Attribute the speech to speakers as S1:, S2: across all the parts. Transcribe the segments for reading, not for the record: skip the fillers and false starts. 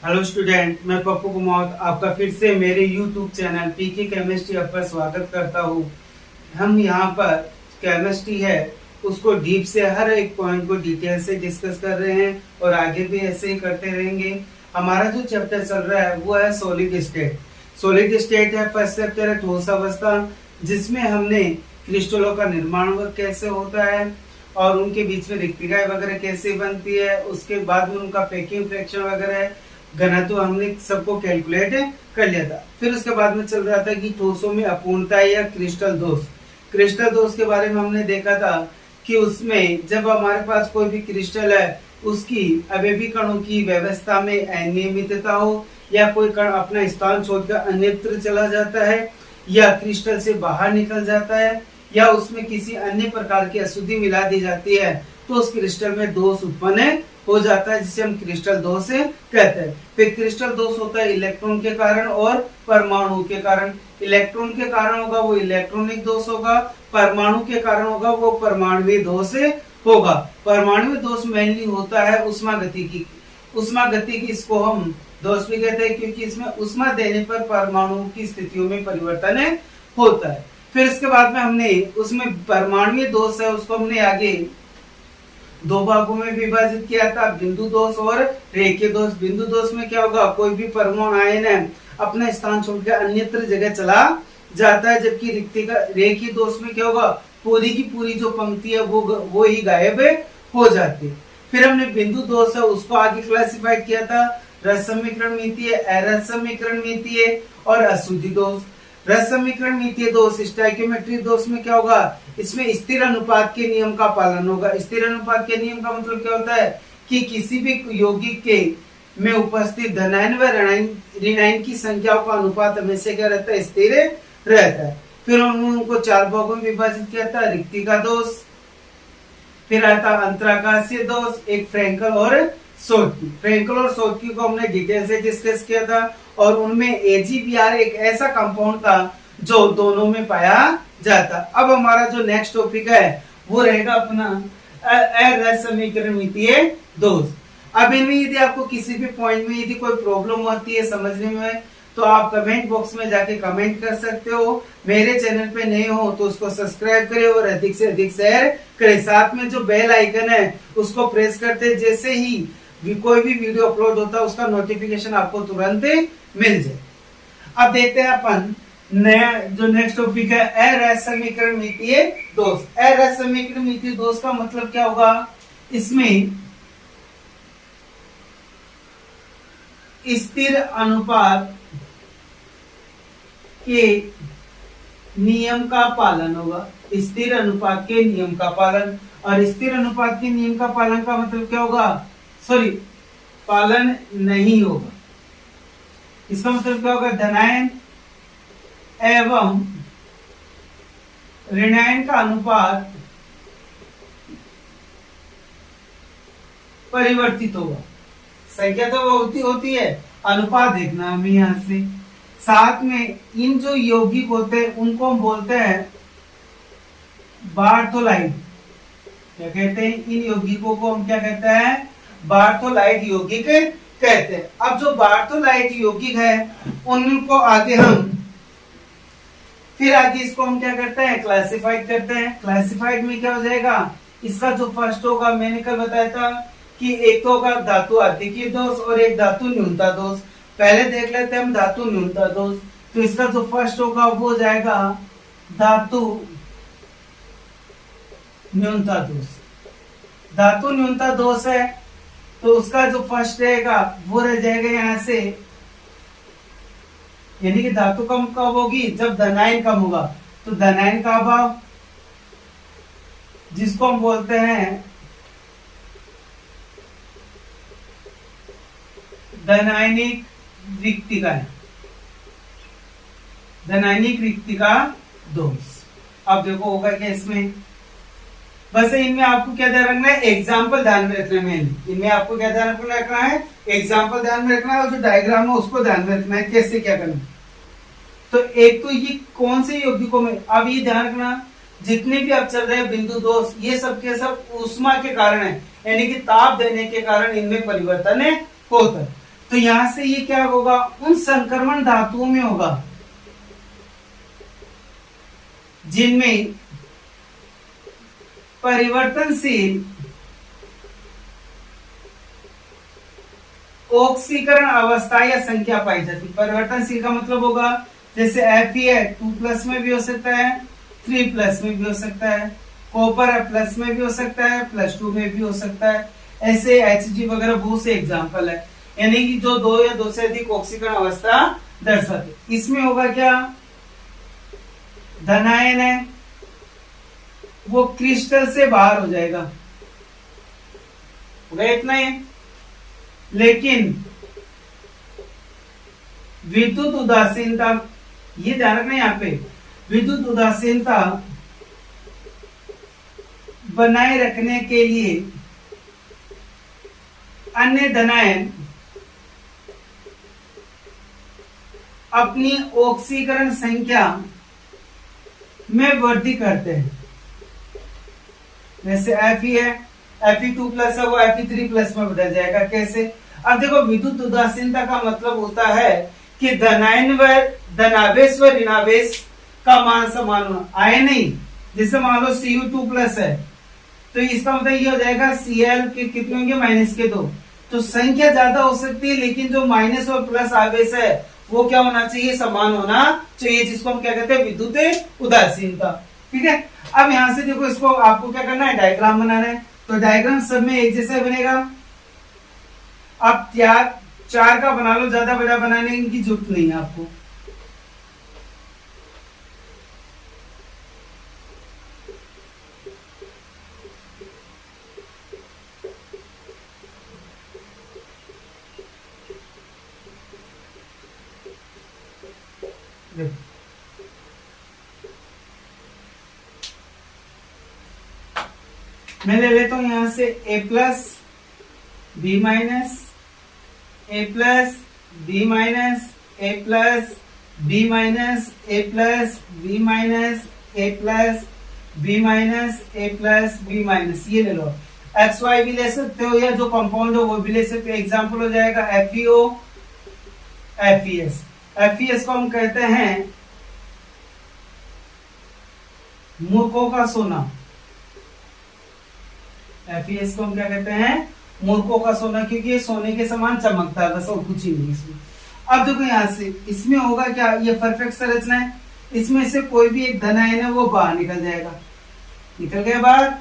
S1: Hello student, मैं पप्पू कुमार आपका फिर से मेरे यूट्यूब चैनल पीके केमिस्ट्री पर स्वागत करता हूँ। हम यहाँ पर केमिस्ट्री है उसको डीप से हर एक पॉइंट को डिटेल से डिस्कस कर रहे हैं और आगे भी ऐसे ही करते रहेंगे। हमारा जो चैप्टर चल रहा है वो है सॉलिड स्टेट। सॉलिड स्टेट है फर्स्ट चैप्टर है ठोस अवस्था, जिसमें हमने क्रिस्टलों का निर्माण कैसे होता है और उनके बीच में रिक्तिकाएं वगैरह कैसे बनती है, उसके बाद में उनका पैकिंग फ्रैक्शन वगैरह घनत्व हमने सबको कैलकुलेट कर लिया था। फिर उसके बाद में चल रहा था कि ठोसों में अपूर्णता या क्रिस्टल दोष। क्रिस्टल दोष के बारे में हमने देखा था कि उसमें जब हमारे पास कोई भी क्रिस्टल है उसकी अवयवी कणों की व्यवस्था में अनियमितता हो या कोई कण अपना स्थान छोड़कर अन्यत्र चला जाता है या क्रिस्टल से बाहर निकल जाता है या उसमें किसी अन्य प्रकार की अशुद्धि मिला दी जाती है तो उस क्रिस्टल में दोष उत्पन्न हो जाता है, जिसे हम क्रिस्टल दोष कहते हैं। फिर क्रिस्टल दोष होता है इलेक्ट्रॉन के कारण और परमाणु के कारण। इलेक्ट्रॉन के कारण होगा वो इलेक्ट्रॉनिक दोष होगा, परमाणु के कारण होगा वो परमाणुवीय दोष होगा। परमाणुवीय दोष मेनली होता है उष्मा गतिकी। उष्मा गतिकी इसको हम दोष भी कहते हैं क्योंकि इसमें उष्मा देने पर परमाणु की स्थितियों में परिवर्तन होता है। फिर इसके बाद में हमने उसमें परमाणुवीय दोष है उसको हमने आगे दो भागों में विभाजित किया था, बिंदु दोष और रेखीय दोष। बिंदु दोष में क्या होगा, कोई भी परमाणु आयन है अपना स्थान छोड़कर अन्यत्र जगह चला जाता है, जबकि रेखीय दोष में क्या होगा, पूरी की पूरी जो पंक्ति है वो ही गायब हो जाती है। फिर हमने बिंदु दोष है उसको आगे क्लासिफाइड किया था, रस समीकरण मितीय, अरस समीकरण मितीय और अशुद्धि दोष। रस समीकरण मितीय दोष स्टोइकियोमेट्रिक दोष में क्या होगा, इसमें स्थिर अनुपात के नियम का पालन होगा। स्थिर अनुपात के नियम का मतलब क्या होता है कि किसी भी यौगिक के में उपस्थित धनायन व ऋणायन की संख्याओं का अनुपात हमेशा क्या रहता है, स्थिर रहता है। फिर उनको चार भागों में विभाजित किया था, रिक्तिका दोष, फिर आता अंतराकाशीय दोष, एक फ्रैंकल और शोटकी। फ्रैंकल और शोटकी को हमने डिटेल से डिस्कस किया था और उनमें AgBr एक ऐसा कंपाउंड था जो दोनों में पाया जाता। अब हमारा जो नेक्स्ट टॉपिक है वो रहेगा अपना अरस समीकरण मितीय दोष। अब इनमें यदि आपको किसी भी पॉइंट में यदि कोई प्रॉब्लम होती है समझने में तो आप कमेंट बॉक्स में जाके कमेंट कर सकते हो। मेरे चैनल पे नए हो तो उसको सब्सक्राइब करें और अधिक से अधिक शेयर करें। साथ में जो बेल आइकन है उसको प्रेस करते जैसे ही कोई भी वीडियो अपलोड होता है उसका नोटिफिकेशन आपको तुरंत मिल जाए। अब देखते हैं अपन नया जो नेक्स्ट टॉपिक है अरस समीकरण मितीय दोष। अरस समीकरण मितीय दोष का मतलब क्या होगा, इसमें स्थिर अनुपात के नियम का पालन होगा। स्थिर अनुपात के नियम का पालन, और स्थिर अनुपात के नियम का पालन का मतलब क्या होगा, पालन नहीं होगा। इसका मतलब क्या होगा, धनायन एवं ऋणायन का अनुपात परिवर्तित होगा। संख्या तो वो होती है, अनुपात देखना हमें यहां से। साथ में इन जो यौगिक होते हैं उनको हम बोलते हैं बार्थोलाइट। क्या कहते हैं, इन यौगिकों को हम क्या कहते हैं, बार्थोलाइट यौगिक कहते हैं। अब जो बार्थोलाइट यौगिक है उनको आगे हम फिर आगे इसको हम क्या करते हैं, क्लासिफाइड करते हैं। क्लासिफाइड में क्या हो जाएगा, इसका जो फर्स्ट होगा मैंने कल बताया था कि एक तो होगा धातु आधिक्य दोष और एक धातु न्यूनता दोष। पहले देख लेते हैं हम धातु न्यूनता दोष। तो इसका जो फर्स्ट होगा वो हो जाएगा धातु न्यूनता दोष। धातु न्यूनता दोष है तो उसका जो फर्स्ट रहेगा वो रह जाएगा यहां से, यानी कि धातु कम कब होगी, जब धनायन कम होगा। तो धनायन का अभाव जिसको हम बोलते हैं धनायनिक रिक्तिका, धनायनिक रिक्तिका दोष। अब देखो होगा क्या इसमें, बस इनमें आपको क्या ध्यान रखना है, एग्जाम्पल ध्यान में रखना है। इनमें आपको क्या ध्यान रखना है, एग्जाम्पल ध्यान में रखना है और जो डायग्राम है उसको ध्यान में रखना है कैसे क्या करना। तो एक तो ये कौन से यौगिकों में, अब ये ध्यान रखना जितने भी अब चल रहे हैं बिंदु दोष ये सब के सब ऊष्मा के कारण है, यानी कि ताप देने के कारण इनमें परिवर्तन होता है। तो यहां से ये क्या होगा, उन संक्रमण धातुओं में होगा जिनमें परिवर्तनशील ऑक्सीकरण अवस्था या संख्या पाई जाती। परिवर्तनशील का मतलब होगा जैसे Fe है 2+ में भी हो सकता है, 3+ में भी हो सकता है, कॉपर है प्लस में भी हो सकता है, +2 में भी हो सकता है। ऐसे Hg वगैरह बहुत से एग्जाम्पल है, यानी कि जो 2 या 2 से अधिक ऑक्सीकरण अवस्था दर्शाते। इसमें होगा क्या, धनायन है वो क्रिस्टल से बाहर हो जाएगा, हो गया इतना ही। लेकिन विद्युत उदासीनता, ये ध्यान रखना यहाँ पे, विद्युत उदासीनता बनाए रखने के लिए अन्य धनायन अपनी ऑक्सीकरण संख्या में वृद्धि करते हैं। जैसे Fe है, Fe2+ है, वो Fe3+ में बदल जाएगा। कैसे, अब देखो विद्युत उदासीनता का मतलब होता है कि धनायन व धनावेश व ऋणावेश का मान समान होना, आए नहीं। जैसे मान लो Cu2+ है तो इसका मतलब ये हो जाएगा Cl के कितने होंगे, -2। तो संख्या ज्यादा हो सकती है लेकिन जो माइनस और प्लस आवेश है वो क्या होना चाहिए, समान होना चाहिए, जिसको हम क्या कहते हैं, विद्युत उदासीनता। ठीक है, अब यहां से देखो, इसको आपको क्या करना है, डायग्राम बनाना है। तो डायग्राम सब में एक जैसा बनेगा। अब 4 का बना लो, ज्यादा बड़ा बनाने की जरूरत नहीं है आपको। मैं ले लेता हूं यहां से A+, B-, A+, B-, A+, B-, A+, B-, ये ले लो। XY भी ले सकते हो या जो कंपाउंड हो वो भी ले सकते हो। एग्जाम्पल हो जाएगा FeO, FeS। FeS को हम कहते हैं मूर्खों का सोना। FeS को हम क्या कहते हैं, मूर्खों का सोना, क्योंकि ये सोने के समान चमकता है, बस और कुछ ही नहीं इसमें। अब देखो यहां से इसमें होगा क्या, ये परफेक्ट संरचना है, इसमें से कोई भी एक धनायन है वो बाहर निकल जाएगा, निकल गया बाहर।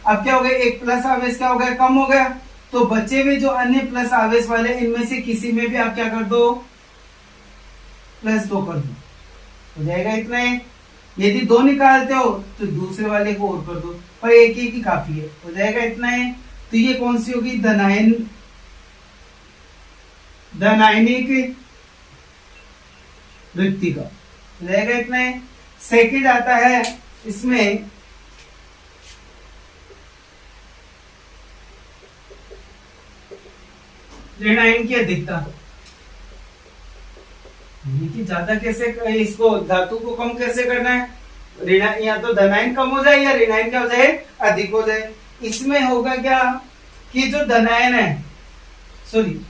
S1: अब क्या हो गया, एक प्लस आवेश क्या हो गया, कम हो गया। तो बचे हुए जो अन्य प्लस आवेश वाले, इनमें से किसी में भी आप क्या कर दो, +2 कर दो, हो जाएगा इतना ही। यदि 2 निकालते हो तो दूसरे वाले को और कर दो, पर एक ही काफी है, हो जाएगा इतना है। तो ये कौन सी होगी, धनायनिक वृत्ति का, हो जाएगा इतना है। सेकंड आता है इसमें ऋणायन की अधिकता। ज्यादा कैसे, इसको धातु को कम कैसे करना है, या तो धनायन कम हो जाए या ऋणायन क्या हो जाए, अधिक हो जाए। इसमें होगा क्या कि जो धनायन है, सॉरी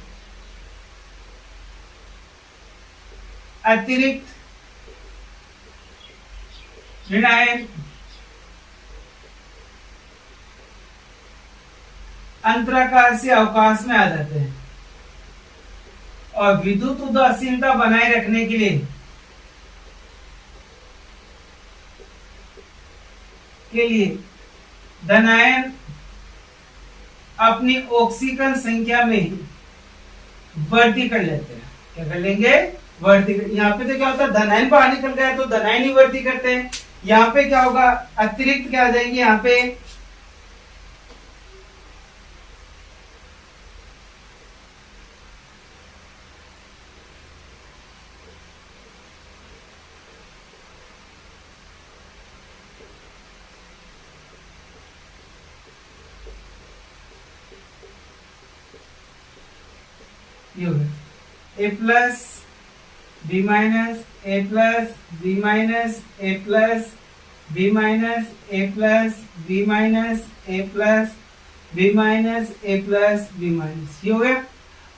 S1: अतिरिक्त ऋणायन अंतराकार से अवकाश में आ जाते हैं और विद्युत उदासीनता बनाए रखने के लिए धनायन अपनी ऑक्सीकरण संख्या में वृद्धि कर लेते हैं। क्या कर लेंगे, वृद्धि। यहाँ पे तो क्या होता है, धनायन बाहर निकल गया तो धनायन ही वृद्धि करते हैं। यहाँ पे क्या होगा, अतिरिक्त क्या आ जाएंगे, यहाँ पे ये हो गया A+, B-, A+, B-, A+, B-, A+, B-, A+, B-, A+, B-, ये हो गया।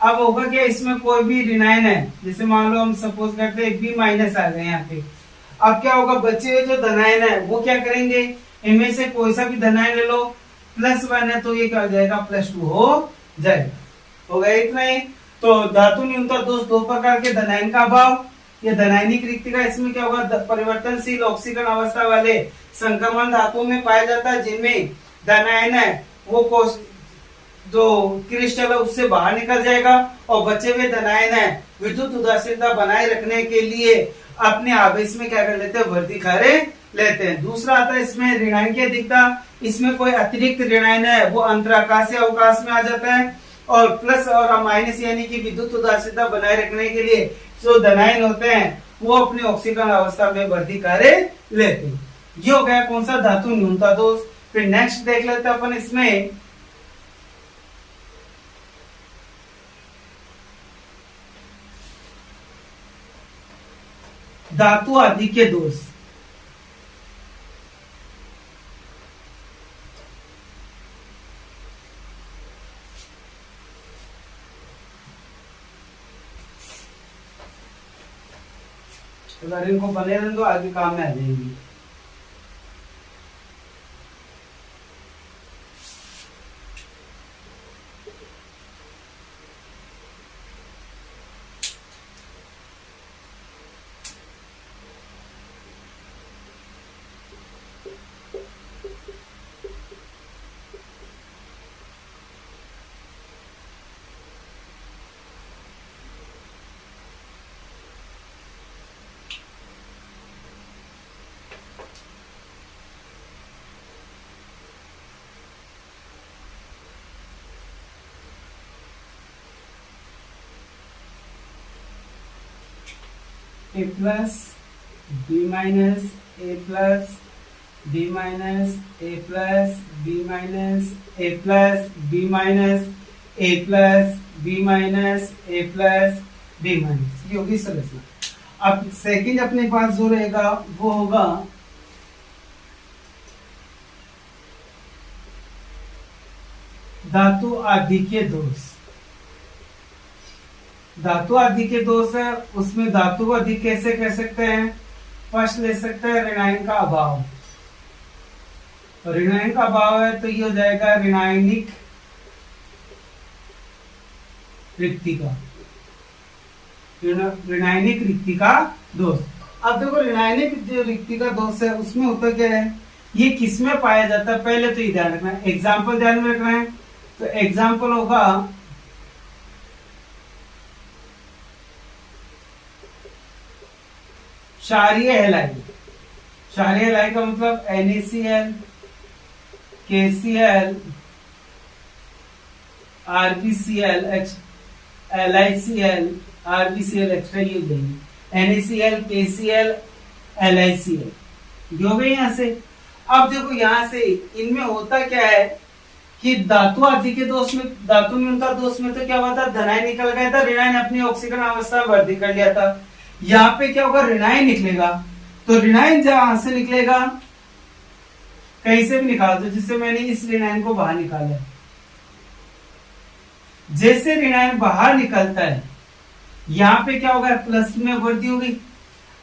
S1: अब होगा क्या, इसमें कोई भी ऋणायन है, जैसे मान लो हम सपोज करते हैं बी माइनस आ गए यहाँ पे। अब क्या होगा, बचे हुए जो धनायन है वो क्या करेंगे, इनमें से कोई सा भी धनायन ले लो, +1 है तो ये क्या हो जाएगा, +2 हो जाएगा। हो गया इतना ही। तो धातु न्यूनता दोष दो प्रकार के, धनायन का अभाव, ये धनायनिक रिक्तिका, इसमें क्या होगा, परिवर्तनशील ऑक्सीकरण अवस्था वाले संक्रमण धातुओं में पाया जाता है, जिनमें धनायन है वो कोश जो क्रिस्टल है उससे बाहर निकल जाएगा, और बचे हुए धनायन है विद्युत उदासीनता बनाए रखने के लिए अपने आवेश में क्या कर लेते हैं, वृद्धि कार्य लेते हैं। दूसरा आता है इसमें ऋणायन की अधिकता, इसमें कोई अतिरिक्त ऋणायन है वो अंतराकाशीय अवकाश में आ जाता है, और प्लस और माइनस यानी कि विद्युत उदासीनता बनाए रखने के लिए जो धनायन होते हैं वो अपनी ऑक्सीकरण अवस्था में वृद्धि कार्य लेते हैं। ये हो गया कौन सा, धातु न्यूनता दोष। फिर नेक्स्ट देख लेते हैं अपन इसमें धातु आधिक्य दोष। अगर इनको बने रहने तो आगे काम में आ जाएंगी। A plus B minus A plus B minus A plus B minus A plus B minus A plus B minus A plus B minus, ये होगी संरचना। अब सेकंड अपने पास जो रहेगा वो होगा धातु आधिक्य दोष। धातु आधिक्य दोष है, उसमें धातु को अधिक कैसे कह सकते हैं, फर्स्ट ले सकते हैं ऋणायन का अभाव। ऋणायन का अभाव है तो ये हो जाएगा ऋणायनिक रिक्तिका, ऋणायनिक रिक्तिका दोष। अब देखो ऋणायनिक जो रिक्तिका दोष है उसमें होता क्या है, ये किसमें पाया जाता है, पहले तो ये ध्यान रखना है, एग्जाम्पल ध्यान में रखना है। तो एग्जाम्पल होगा क्षारीय हैलाइड। क्षारीय हैलाइड का मतलब NaCl, KCl, RbCl, LiCl, RbCl extra ये देंगे, NaCl, KCl, LiCl, जो भी यहां से। अब देखो यहां से इनमें होता क्या है कि धातु आधिक्य दोष में, धातु न्यूनता दोष में तो क्या हुआ था, धनायन निकल गया था, ऋणायन अपनी ऑक्सीकरण अवस्था में वृद्धि कर लिया था। यहाँ पे क्या होगा, ऋणायन निकलेगा, तो ऋणायन जहां से निकलेगा, कहीं से भी निकाल दो, जिससे मैंने इस ऋणायन को बाहर निकाला है। जैसे ऋणायन बाहर निकलता है यहाँ पे क्या होगा, प्लस में वृद्धि होगी।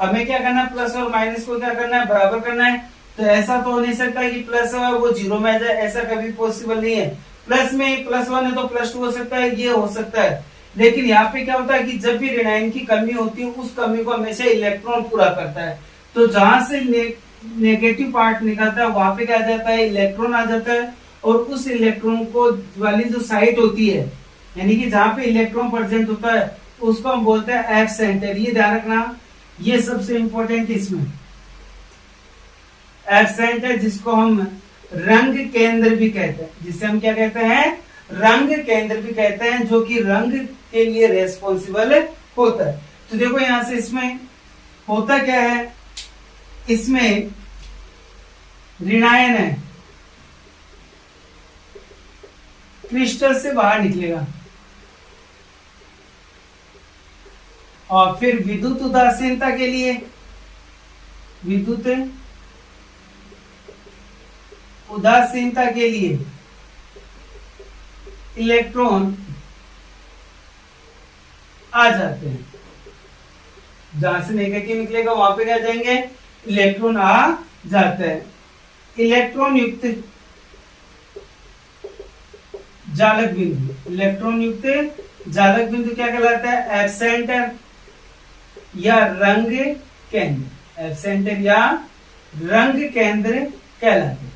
S1: हमें क्या करना है, प्लस और माइनस को क्या करना है, बराबर करना है। तो ऐसा तो हो नहीं सकता कि प्लस है वो जीरो में आ जाए, ऐसा कभी पॉसिबल नहीं है। प्लस में +1 है तो +2 हो सकता है, ये हो सकता है। लेकिन यहाँ पे क्या होता है कि जब भी ऋणायन की कमी होती है उस कमी को हमेशा इलेक्ट्रॉन पूरा करता है। तो जहां से नेगेटिव पार्ट निकलता है वहां पे क्या आ जाता है, इलेक्ट्रॉन आ जाता है, और उस इलेक्ट्रॉन को वाली जो साइट होती है, यानी कि जहां पे इलेक्ट्रॉन प्रेजेंट होता है उसको हम बोलते हैं एफ सेंटर। ये ध्यान रखना, ये सबसे इंपॉर्टेंट इसमें एफ सेंटर, जिसको हम रंग केंद्र भी कहते हैं, जिसे हम क्या कहते हैं, रंग केंद्र भी कहते हैं, जो कि रंग के लिए रेस्पॉन्सिबल होता है। तो देखो यहां से इसमें होता क्या है, इसमें ऋणायन है, क्रिस्टल से बाहर निकलेगा, और फिर विद्युत उदासीनता के लिए, विद्युत उदासीनता के लिए इलेक्ट्रॉन आ जाते हैं। जहां से नेगेटिव निकलेगा वहां पे क्या जाएंगे, इलेक्ट्रॉन आ जाता है। इलेक्ट्रॉन युक्त जालक बिंदु, इलेक्ट्रॉन युक्त जालक बिंदु क्या कहलाता है, एब्सेंटर या रंग केंद्र, एब्सेंटर या रंग केंद्र कहलाते।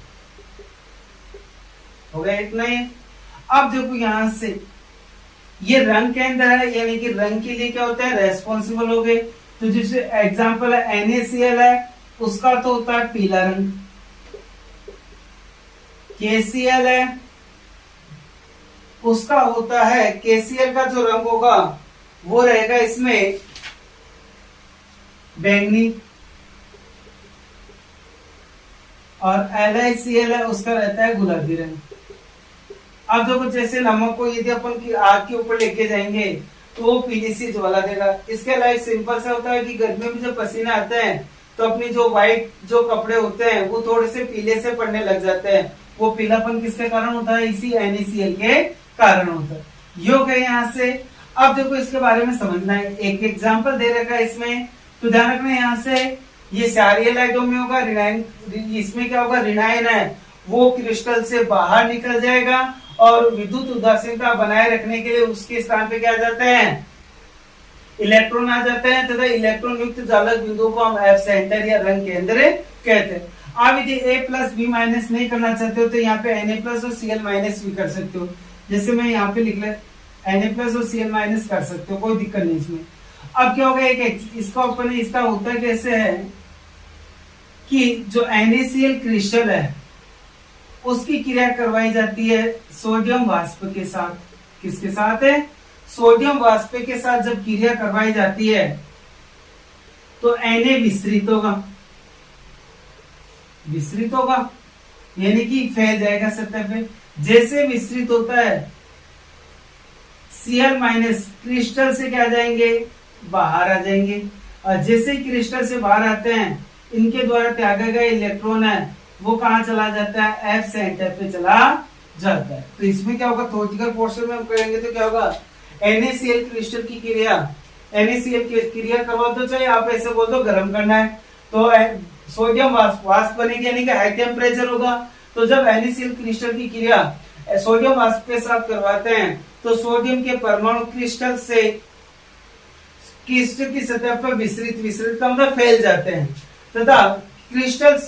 S1: हो गया इतना ही। अब देखो यहां से ये रंग केंद्र है, यानी कि रंग के लिए क्या होता है, रेस्पॉन्सिबल हो गए। तो जैसे एग्जांपल है NaCl है, उसका तो होता है पीला रंग। KCl है, उसका होता है, KCl का जो रंग होगा वो रहेगा इसमें बैंगनी। और LiCl है, उसका रहता है गुलाबी रंग। अब देखो जैसे नमक को यदि अपन की आग के ऊपर लेके जाएंगे तो वो पीली सी ज्वाला देगा। इसके अलावा सिंपल सा होता है कि गर्मियों में जब पसीना आता है तो अपनी जो व्हाइट जो कपड़े होते हैं वो थोड़े से पीले से पड़ने लग जाते हैं। वो पीलापन किसके कारण होता है, इसी NaCl के कारण होता है। ये हो गया यहाँ से। अब देखो इसके बारे में समझना है, एक एग्जाम्पल दे रखा है इसमें, तो ध्यान रखना यहाँ से ये क्षारीय लाइटों में होगा, इसमें क्या होगा, ऋणायन है वो क्रिस्टल से बाहर निकल जाएगा और विद्युत उदासीनता बनाए रखने के लिए उसके स्थान पे क्या आ जाते हैं, इलेक्ट्रॉन आ जाते हैं तथा इलेक्ट्रॉन युक्त जालक बिंदु को हम एब्सेंटर या रंग केंद्र कहते हैं। आप यदि A+B- नहीं करना चाहते हो तो यहाँ पे Na+ और Cl- भी कर सकते हो। जैसे मैं यहाँ पे लिख ले Na+ और Cl- कर सकते हो, कोई दिक्कत नहीं इसमें। अब क्या होगा, एक इसका अपन इसका होता है कैसे है कि जो NaCl क्रिस्टल है उसकी क्रिया करवाई जाती है सोडियम वाष्प के साथ। किसके साथ है, सोडियम वाष्प के साथ जब क्रिया करवाई जाती है तो Na विस्तृत होगा, विस्तृत होगा यानी कि फैल जाएगा सतह पे। जैसे विस्तृत होता है Cl- क्रिस्टल से क्या जाएंगे, बाहर आ जाएंगे। और जैसे क्रिस्टल से बाहर आते हैं इनके द्वारा त्यागा गया इलेक्ट्रॉन है वो कहां चला जाता है, एब्सेंटर पे चला जाता है। तो इसमें क्या होगा, थ्योरेटिकल पोर्शन में हम करेंगे तो क्या होगा, NaCl क्रिस्टल की क्रिया, NaCl की क्रिया करवा दो, चाहे आप ऐसे बोल दो गर्म करना है तो सोडियम वाष्प बनेगी यानी कि हाई टेम्परेचर होगा। तो जब NaCl क्रिस्टल की क्रिया सोडियम वाष्प के साथ करवाते हैं तो सोडियम के परमाणु क्रिस्टल से क्रिस्टल की सतह पर विस्तृत का मतलब फैल जाते हैं तथा क्रिस्टल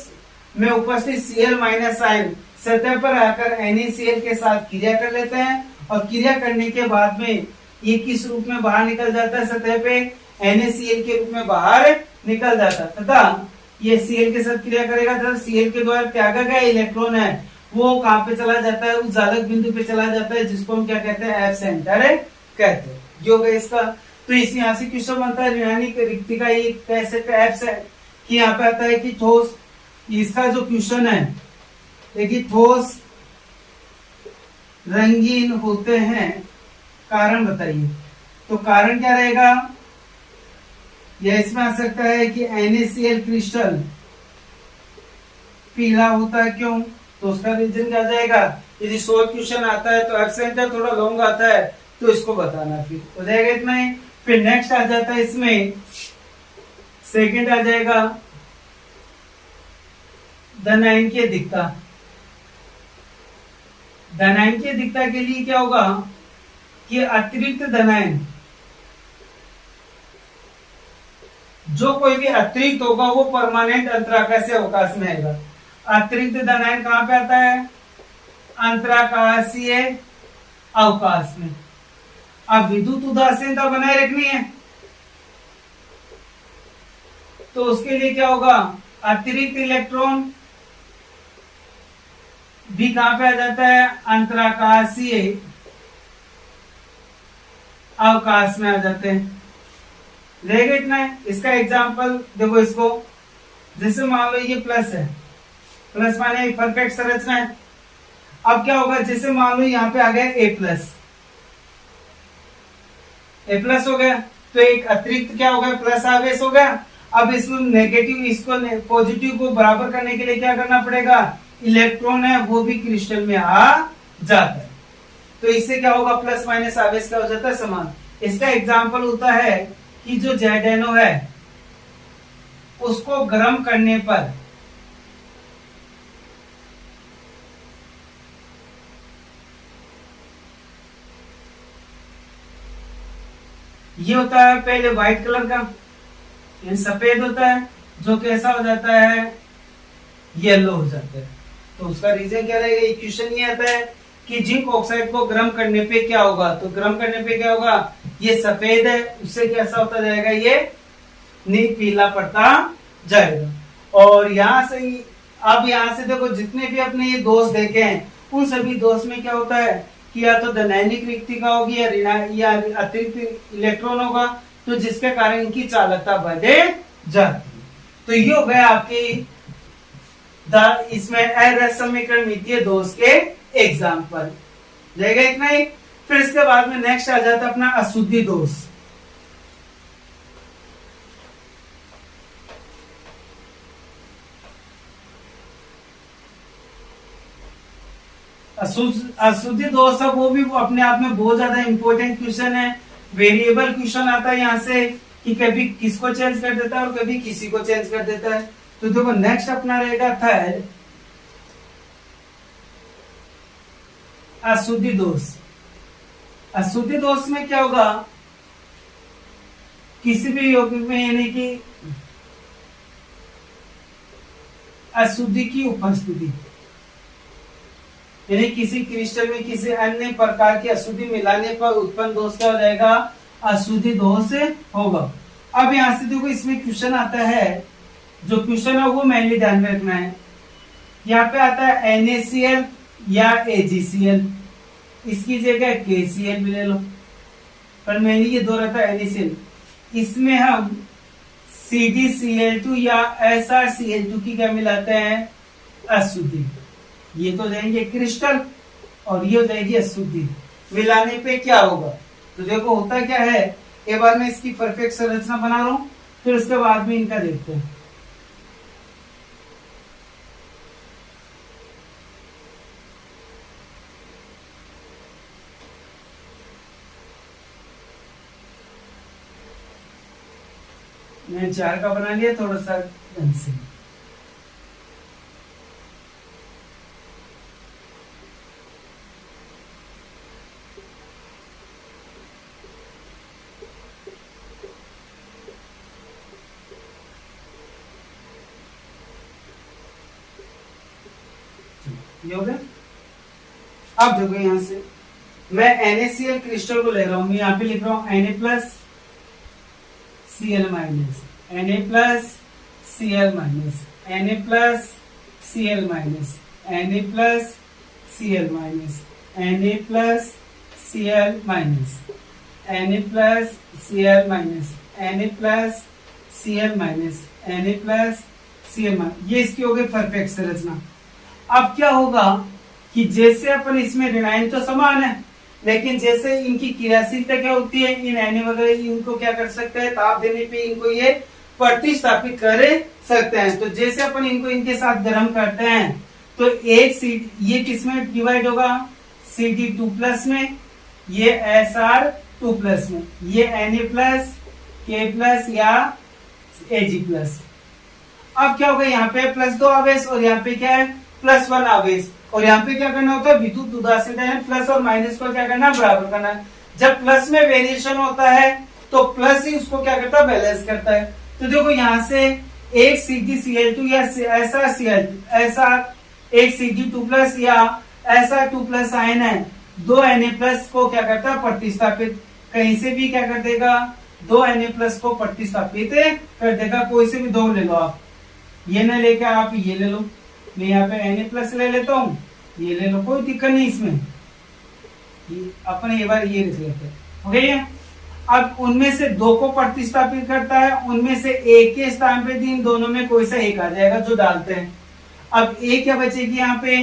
S1: में उपस्थित Cl- आयन सतह पर आकर NaCl के साथ क्रिया कर लेते हैं और क्रिया करने के बाद में ये किस रूप में बाहर निकल जाता है, सतह पे NaCl के रूप में बाहर निकल जाता है तथा ये Cl के साथ क्रिया करेगा तथा Cl के द्वारा त्यागा गया इलेक्ट्रॉन है वो कहां पे चला जाता है, उस जालक बिंदु पे चला जाता है जिसको हम क्या कहते हैं, एब्सेंटर कहते हैं। जो गया इसका। तो इस यहाँ से क्वेश्चन बनता है ऋणायनिक रिक्ति का, ये कैसे एब्सेंट कि यहाँ पे आता है कि ठोस, इसका जो क्वेश्चन है देखिए ठोस रंगीन होते हैं, कारण बताइए। तो कारण क्या रहेगा, यह इसमें आ सकता है कि NaCl क्रिस्टल पीला होता है, क्यों, तो उसका रीजन क्या जाएगा। यदि शॉर्ट क्वेश्चन आता है तो एब्सेंटर थोड़ा लॉन्ग आता है तो इसको बताना, फिर हो जाएगा इतना ही। फिर नेक्स्ट आ जाता है इसमें सेकंड आ जाएगा धनायन की अधिकता। धनायन की अधिकता के लिए क्या होगा कि अतिरिक्त धनायन, जो कोई भी अतिरिक्त होगा वो परमानेंट अंतराकाशीय अवकाश में आएगा। अतिरिक्त धनायन कहां पे आता है, अंतराकाशीय अवकाश में। अब विद्युत उदासीनता बनाए रखनी है तो उसके लिए क्या होगा, अतिरिक्त इलेक्ट्रॉन भी कहां पे आ जाता है, अंतराकाशीय अवकाश में आ जाते हैं। रहेगा इतना है। इसका एग्जांपल देखो, इसको जैसे मान लो ये प्लस है, प्लस माने परफेक्ट संरचना है। अब क्या होगा, जैसे मान लो यहाँ पे आ गया A प्लस हो गया तो एक अतिरिक्त क्या हो गया, प्लस आवेश हो गया। अब इसमें नेगेटिव इसको पॉजिटिव को बराबर करने के लिए क्या करना पड़ेगा, इलेक्ट्रॉन है वो भी क्रिस्टल में आ जाता है। तो इससे क्या होगा, प्लस माइनस आवेश क्या हो जाता है, समान। इसका एग्जाम्पल होता है कि जो ZNO है उसको गर्म करने पर ये होता है पहले व्हाइट कलर का, ये सफेद होता है, जो कैसा हो जाता है, येलो हो जाता है। तो उसका रीजन क्या रहेगा, इक्वेशन ये आता है कि जिंक ऑक्साइड को गर्म करने पे क्या होगा, तो गर्म करने पे क्या होगा, ये सफेद है, उससे कैसा होता जाएगा, ये नील पीला पड़ता जाएगा। और यहाँ से अब यहाँ से देखो जितने भी अपने ये दोष देखे हैं उन सभी दोष में क्या होता है कि या तो धनैनिक रिक्तिका होगी या अतिरिक्त इलेक्ट्रॉन होगा, तो जिसके कारण इनकी चालकता बढ़े जाती है। तो ये हो गया आपकी इसमें अरस समीकरण मितीय दोष के एग्जाम्पल रहेगा इतना ही। फिर इसके बाद में नेक्स्ट आ जाता है अपना अशुद्धि दोष। अशुद्धि दोष है वो भी अपने आप में बहुत ज्यादा इंपॉर्टेंट क्वेश्चन है। वेरिएबल क्वेश्चन आता है यहाँ से कि कभी किसको चेंज कर देता है और कभी किसी को चेंज कर देता है। तो देखो नेक्स्ट अपना रहेगा थर्ड अशुद्धि दोष। अशुद्धि दोष में क्या होगा, किसी भी यौगिक में यानी कि अशुद्धि की उपस्थिति, यानी किसी क्रिस्टल में किसी अन्य प्रकार की अशुद्धि मिलाने पर उत्पन्न दोष क्या हो जाएगा, अशुद्धि दोष होगा। अब यहां से देखो इसमें क्वेश्चन आता है, जो क्वेश्चन है वो मेनली ध्यान में रखना है। यहाँ पे आता है NaCl या AgCl, इसकी जगह KCl भी ले लो, पर मेनली ये दो रहता है NaCl। इसमें हम CdCl2 या SrCl2 की क्या मिलाते हैं, अशुद्धि। ये तो जाएंगे क्रिस्टल और ये हो जाएगी अशुद्धि, मिलाने पे क्या होगा। तो देखो होता क्या है, एक बार मैं इसकी परफेक्ट संरचना बना रहा हूं, फिर उसके बाद में इनका देखते हैं। मैंने 4 का बना लिया थोड़ा सा ढंग से। ये हो गया। अब देखो यहां से मैं NaCl क्रिस्टल को ले रहा हूं, मैं यहां पे लिख रहा हूं Na plus Cl minus, Na plus Cl minus, Na plus Cl minus, Na plus Cl minus, Na plus Cl minus, Na plus Cl minus, Na plus Cl minus, Na plus Cl minus. ये इसकी हो गई perfect संरचना। अब क्या होगा कि जैसे अपन इसमें ऋणायन तो समान है, लेकिन जैसे इनकी क्रियाशीलता क्या होती है, इन Na वगैरह इनको क्या कर सकते हैं, ताप देने पे इनको ये प्रतिस्थापित कर सकते हैं। तो जैसे अपन इनको इनके साथ गर्म करते हैं तो एक ये किसमें डिवाइड होगा, Cd2 प्लस में, ये Sr2 प्लस में, ये Na प्लस K प्लस या Ag प्लस। अब क्या होगा, यहाँ पे +2 आवेश और यहाँ पे क्या है +1 आवेश, और यहाँ पे क्या करना होता है, विद्युत उदासीनता है, प्लस और माइनस को क्या करना, बराबर करना है। जब प्लस में वेरिएशन होता है तो प्लस ही उसको क्या करता है, बैलेंस करता है। तो देखो यहाँ से एक CdCl2 या एक Cd2 प्लस या Sr2 प्लस आयन है, 2 Na प्लस को क्या करता है, प्रतिस्थापित कहीं से भी क्या कर देगा, 2 Na प्लस को प्रतिस्थापित कर देगा। कोई से भी 2 ले लो आप, ये ना लेके आप ये ले लो, मैं यहाँ पे Na प्लस ले लेता हूँ, ये ले लो, कोई दिक्कत नहीं इसमें। अपने एक बार ये लिख लेते हैं, हो गया। अब उनमें से 2 को प्रतिस्थापित करता है, उनमें से एक के स्थान पे इन दोनों में कोई सा एक आ जाएगा जो डालते हैं। अब एक क्या बचेगी, यहाँ पे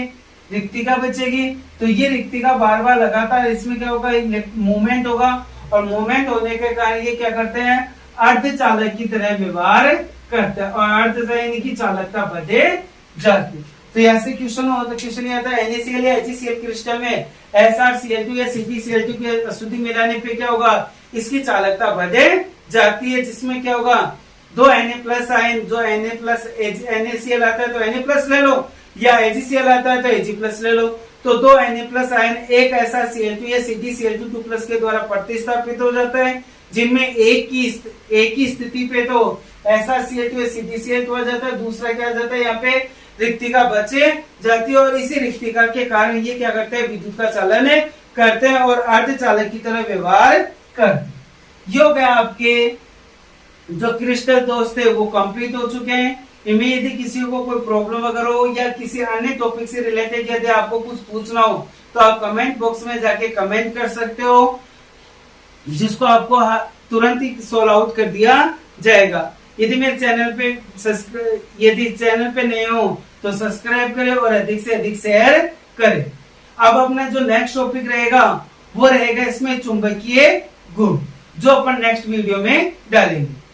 S1: रिक्तिका बचेगी। तो ये रिक्तिका बार बार लगातार इसमें क्या होगा, मूवमेंट होगा, और मूवमेंट होने के कारण ये क्या करते हैं, अर्धचालक की तरह व्यवहार करते हैं और अर्धचालक की चालकता बढ़े जाती। तो यहाँ से क्वेश्चन आता है NaCl या HCl क्रिस्टल में SrCl2 या CdCl2 की अशुद्धि मिलाने पे क्या होगा, इसकी चालकता बढ़े जाती है, जिसमें क्या होगा, दो Na+ आयन, जो Na+ NaCl आता है तो Na+ ले लो, या AgCl आता है तो Ag+ ले लो। तो दो Na+ आयन एक ऐसा Cl2 या CdCl2 के द्वारा प्रतिस्थापित हो जाता है, जिनमें एक की स्थिति पे तो ऐसा Cl2 या CdCl2 आ जाता है, दूसरा क्या आ जाता है, यहाँ पे रिक्तिका बचे जाती है, और इसी रिक्तिका के कारण ये क्या करते हैं, विद्युत का चालन करते हैं और अर्धचालक की तरह व्यवहार करते हैं। ये हो गया आपके जो क्रिस्टल दोस्त थे वो कंप्लीट हो चुके हैं। इनमें यदि किसी को कोई प्रॉब्लम वगैरह हो या किसी अन्य टॉपिक से रिलेटेड यदि आपको कुछ पूछना हो तो आप कमेंट बॉक्स में जाके कमेंट कर सकते हो, जिसको आपको तुरंत ही सॉल्व आउट कर दिया जाएगा। यदि मेरे चैनल पे नए हो तो सब्सक्राइब करें और अधिक से अधिक शेयर करें। अब अपना जो नेक्स्ट टॉपिक रहेगा वो रहेगा इसमें चुंबकीय गुण, जो अपन नेक्स्ट वीडियो में डालेंगे।